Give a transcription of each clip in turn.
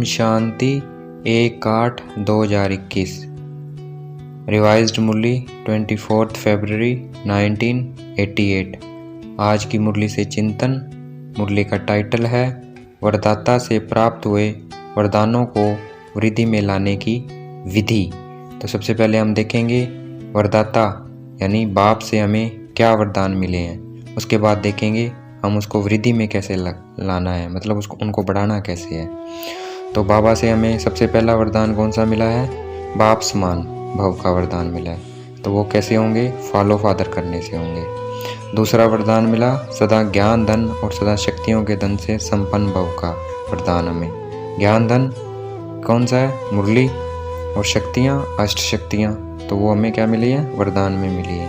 शांति 1/8/2021। Revised मुरली 24 फरवरी 1988। आज की मुरली से चिंतन। मुरली का टाइटल है वरदाता से प्राप्त हुए वरदानों को वृद्धि में लाने की विधि। तो सबसे पहले हम देखेंगे वरदाता यानी बाप से हमें क्या वरदान मिले हैं। उसके बाद देखेंगे हम उसको वृद्धि में कैसे लाना है, मतलब उनको बढ़ाना कैसे है। तो बाबा से हमें सबसे पहला वरदान कौन सा मिला है? बाप समान भव का वरदान मिला है। तो वो कैसे होंगे? फॉलो फादर करने से होंगे। दूसरा वरदान मिला सदा ज्ञान धन और सदा शक्तियों के धन से संपन्न भव का वरदान। हमें ज्ञान धन कौन सा है? मुरली, और शक्तियाँ अष्ट शक्तियाँ, तो वो हमें क्या मिली है? वरदान में मिली है।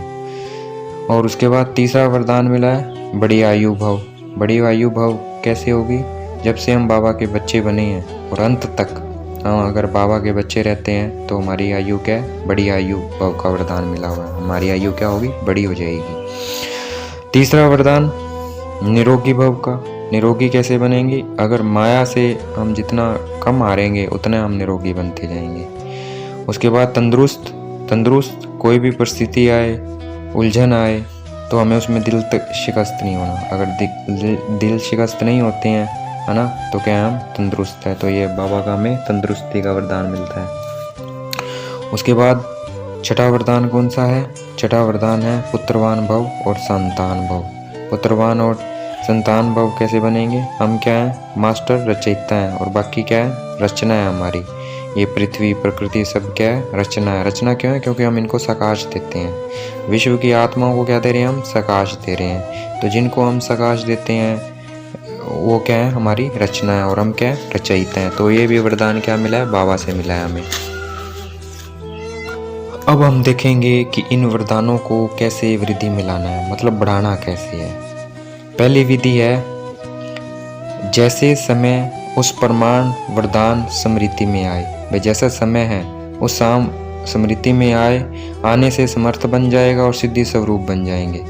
और उसके बाद तीसरा वरदान मिला है बड़ी आयु भव। बड़ी आयु भव कैसे होगी? जब से हम बाबा के बच्चे बने हैं और अंत तक हम अगर बाबा के बच्चे रहते हैं तो हमारी आयु क्या है? बड़ी आयु भव का वरदान मिला हुआ है। हमारी आयु क्या होगी? बड़ी हो जाएगी। तीसरा वरदान निरोगी भव का। निरोगी कैसे बनेंगे? अगर माया से हम जितना कम हारेंगे उतना हम निरोगी बनते जाएंगे। उसके बाद तंदुरुस्त। तंदुरुस्त कोई भी परिस्थिति आए, उलझन आए, तो हमें उसमें दिल तक शिकस्त नहीं होना। अगर दिल शिकस्त नहीं होते हैं, है ना, तो क्या हम तंदुरुस्त है। तो ये बाबा का हमें तंदुरुस्ती का वरदान मिलता है। उसके बाद छठा वरदान कौन सा है? छठा वरदान है पुत्रवान भव और संतान भव। पुत्रवान और संतान भव कैसे बनेंगे? हम क्या हैं? मास्टर रचयिता हैं, और बाकी क्या है? रचना है हमारी। ये पृथ्वी प्रकृति सब क्या है? रचना है। रचना क्यों है? क्योंकि हम इनको सकाश देते हैं। विश्व की आत्माओं को क्या दे रहे हैं? हम सकाश दे रहे हैं। तो जिनको हम सकाश देते हैं वो क्या है? हमारी रचना है, और हम क्या है? रचयिता हैं। तो ये भी वरदान क्या मिला है? बाबा से मिला है हमें। अब हम देखेंगे कि इन वरदानों को कैसे वृद्धि में लाना है, मतलब बढ़ाना कैसे है। पहली विधि है जैसे समय उस प्रमाण वरदान स्मृति में आए। भाई जैसा समय है उस शाम स्मृति में आने से समर्थ बन जाएगा और सिद्धि स्वरूप बन जाएंगे।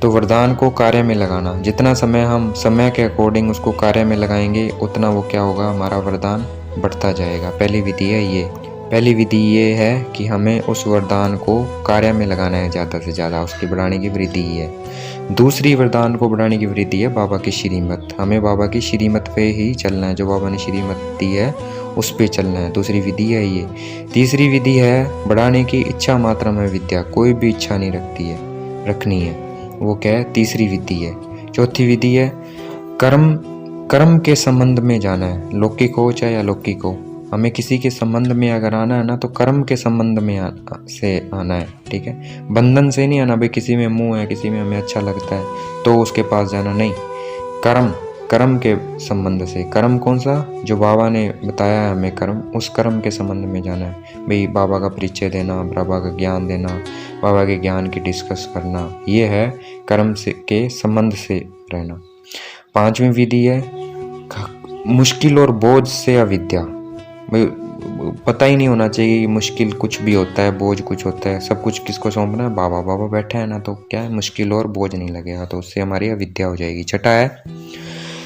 तो वरदान को कार्य में लगाना, जितना समय हम समय के अकॉर्डिंग उसको कार्य में लगाएंगे उतना वो क्या होगा? हमारा वरदान बढ़ता जाएगा। पहली विधि है ये। पहली विधि ये है कि हमें उस वरदान को कार्य में लगाना है ज़्यादा से ज़्यादा, उसकी बढ़ाने की वृद्धि ही है। दूसरी वरदान को बढ़ाने की वृद्धि है बाबा की श्रीमत। हमें बाबा की श्रीमत पे ही चलना है, जो बाबा ने श्रीमत दी है उस पे चलना है। दूसरी विधि है ये। तीसरी विधि है बढ़ाने की इच्छा मात्रा में विद्या। कोई भी इच्छा नहीं रखनी है, वो क्या है? तीसरी विधि है। चौथी विधि है कर्म के संबंध में जाना है, लौकिक हो चाहे अलौकिक हो। हमें किसी के संबंध में अगर आना है ना तो कर्म के संबंध में से आना है, ठीक है? बंधन से नहीं आना। भाई किसी में मुंह है, किसी में हमें अच्छा लगता है तो उसके पास जाना नहीं। कर्म के संबंध से। कर्म कौन सा? जो बाबा ने बताया है हमें कर्म, उस कर्म के संबंध में जाना है। भाई बाबा का परिचय देना, बाबा का ज्ञान देना, बाबा के ज्ञान की डिस्कस करना, ये है कर्म से के संबंध से रहना। पांचवी विधि है मुश्किल और बोझ से अविद्या। भाई पता ही नहीं होना चाहिए कि मुश्किल कुछ भी होता है, बोझ कुछ होता है। सब कुछ किसको सौंपना है? बाबा। बाबा बैठे हैं ना, तो क्या है? मुश्किल और बोझ नहीं लगेगा, तो उससे हमारी अविद्या हो जाएगी।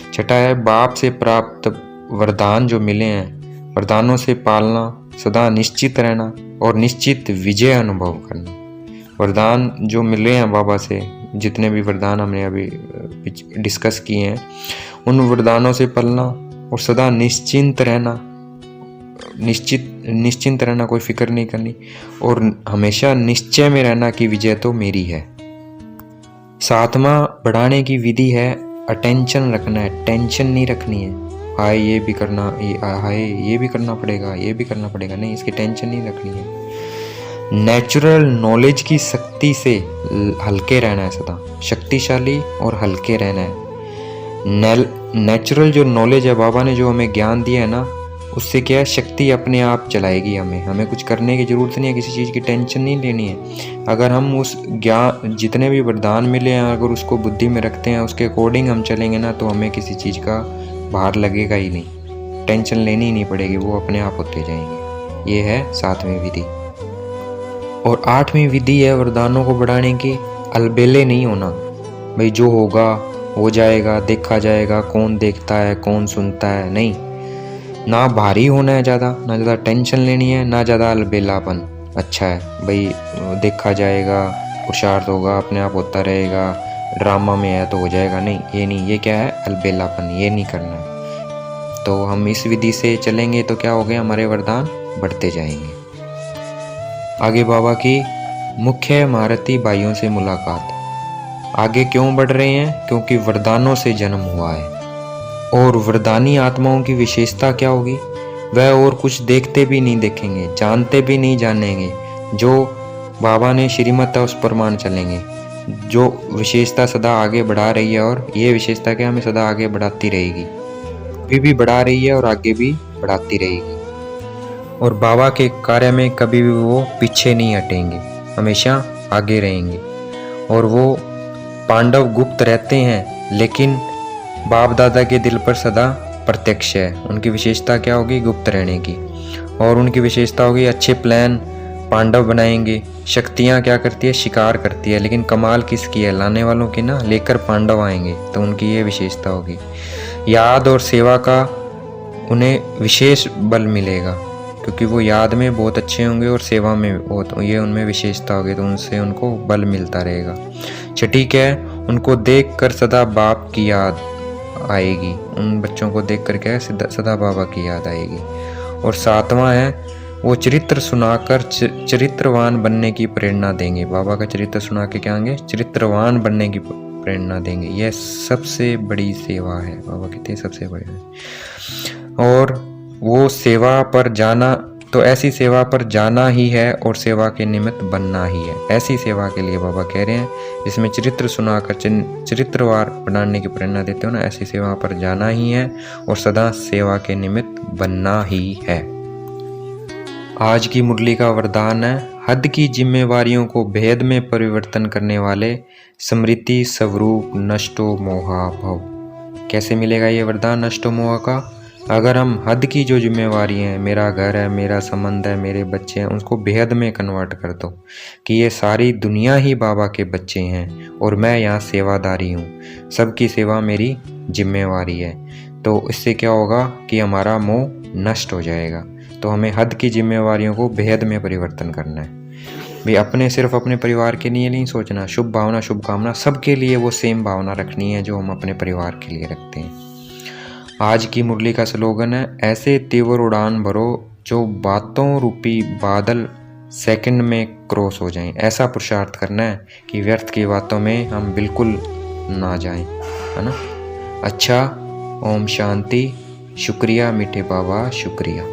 छठा है बाप से प्राप्त वरदान जो मिले हैं, वरदानों से पालना, सदा निश्चित रहना और निश्चित विजय अनुभव करना। वरदान जो मिले हैं बाबा से, जितने भी वरदान हमने अभी डिस्कस किए हैं, उन वरदानों से पलना और सदा निश्चिंत रहना, कोई फिक्र नहीं करनी, और हमेशा निश्चय में रहना कि विजय तो मेरी है। सातवां बढ़ाने की विधि है अटेंशन रखना है, टेंशन नहीं रखनी है। हाय ये भी करना, ये भी करना पड़ेगा, ये भी करना पड़ेगा, नहीं, इसकी टेंशन नहीं रखनी है। नेचुरल नॉलेज की शक्ति से हल्के रहना है, सदा शक्तिशाली और हल्के रहना है। नेचुरल जो नॉलेज है, बाबा ने जो हमें ज्ञान दिया है ना, उससे क्या है? शक्ति अपने आप चलाएगी हमें कुछ करने की ज़रूरत नहीं है, किसी चीज़ की टेंशन नहीं लेनी है। अगर हम उस ज्ञान, जितने भी वरदान मिले हैं, अगर उसको बुद्धि में रखते हैं, उसके अकॉर्डिंग हम चलेंगे ना, तो हमें किसी चीज़ का भार लगेगा ही नहीं, टेंशन लेनी ही नहीं पड़ेगी, वो अपने आप होते जाएंगे। ये है सातवीं विधि। और आठवीं विधि है वरदानों को बढ़ाने की अलबेले नहीं होना। भाई जो होगा हो जाएगा, देखा जाएगा, कौन देखता है कौन सुनता है, नहीं। ना भारी होना है ज़्यादा, ना ज़्यादा टेंशन लेनी है, ना ज़्यादा अलबेलापन। अच्छा है भाई, देखा जाएगा, पुरुषार्थ होगा, अपने आप होता रहेगा, ड्रामा में है तो हो जाएगा, नहीं ये नहीं, ये क्या है अलबेलापन, ये नहीं करना है। तो हम इस विधि से चलेंगे तो क्या हो गया, हमारे वरदान बढ़ते जाएंगे। आगे बाबा की मुख्य महारथी भाइयों से मुलाकात। आगे क्यों बढ़ रहे हैं, क्योंकि वरदानों से जन्म हुआ है। और वरदानी आत्माओं की विशेषता क्या होगी, वह और कुछ देखते भी नहीं देखेंगे, जानते भी नहीं जानेंगे, जो बाबा ने श्रीमत है उस पर मान चलेंगे। जो विशेषता सदा आगे बढ़ा रही है, और ये विशेषता क्या हमें सदा आगे बढ़ाती रहेगी, अभी भी बढ़ा रही है और आगे भी बढ़ाती रहेगी। और बाबा के कार्य में कभी भी वो पीछे नहीं हटेंगे, हमेशा आगे रहेंगे। और वो पांडव गुप्त रहते हैं, लेकिन बाप दादा के दिल पर सदा प्रत्यक्ष है। उनकी विशेषता क्या होगी, गुप्त रहने की। और उनकी विशेषता होगी अच्छे प्लान पांडव बनाएंगे। शक्तियाँ क्या करती है, शिकार करती है, लेकिन कमाल किसकी है, लाने वालों की ना, लेकर पांडव आएंगे, तो उनकी ये विशेषता होगी। याद और सेवा का उन्हें विशेष बल मिलेगा, क्योंकि वो याद में बहुत अच्छे होंगे और सेवा में बहुत, ये उनमें विशेषता होगी, तो उनसे उनको बल मिलता रहेगा। छठी क्या है, उनको देख कर सदा बाप की याद आएगी। उन बच्चों को देख कर क्या है, सदा बाबा की याद आएगी। और सातवां है, वो चरित्र सुनाकर चरित्रवान बनने की प्रेरणा देंगे। बाबा का चरित्र सुना के क्या आएंगे, चरित्रवान बनने की प्रेरणा देंगे। यह सबसे बड़ी सेवा है, बाबा कहते हैं सबसे बड़ी है। और वो सेवा पर जाना, तो ऐसी सेवा पर जाना ही है और सेवा के निमित्त बनना ही है। ऐसी सेवा के लिए बाबा कह रहे हैं जिसमें चरित्र सुनाकर चरित्रवार बनाने की प्रेरणा देते हो ना, ऐसी सेवा पर जाना ही है और सदा सेवा के निमित्त बनना ही है। आज की मुरली का वरदान है, हद की जिम्मेवारियों को भेद में परिवर्तन करने वाले स्मृति स्वरूप नष्टो मोहा भव। कैसे मिलेगा ये वरदान नष्टो मोहा का, अगर हम हद की जो जिम्मेवारी हैं, मेरा घर है, मेरा संबंध है, मेरे बच्चे हैं, उसको बेहद में कन्वर्ट कर दो कि ये सारी दुनिया ही बाबा के बच्चे हैं और मैं यहाँ सेवादारी हूँ, सबकी सेवा मेरी जिम्मेवारी है। तो इससे क्या होगा कि हमारा मोह नष्ट हो जाएगा। तो हमें हद की जिम्मेवारियों को बेहद में परिवर्तन करना है भाई। अपने सिर्फ अपने परिवार के लिए नहीं सोचना, शुभ भावना शुभकामना सबके लिए वो सेम भावना रखनी है जो हम अपने परिवार के लिए रखते हैं। आज की मुरली का स्लोगन है, ऐसे तीव्र उड़ान भरो जो बातों रूपी बादल सेकंड में क्रॉस हो जाएं। ऐसा पुरुषार्थ करना है कि व्यर्थ की बातों में हम बिल्कुल ना जाएं, है ना। अच्छा, ओम शांति। शुक्रिया मीठे बाबा, शुक्रिया।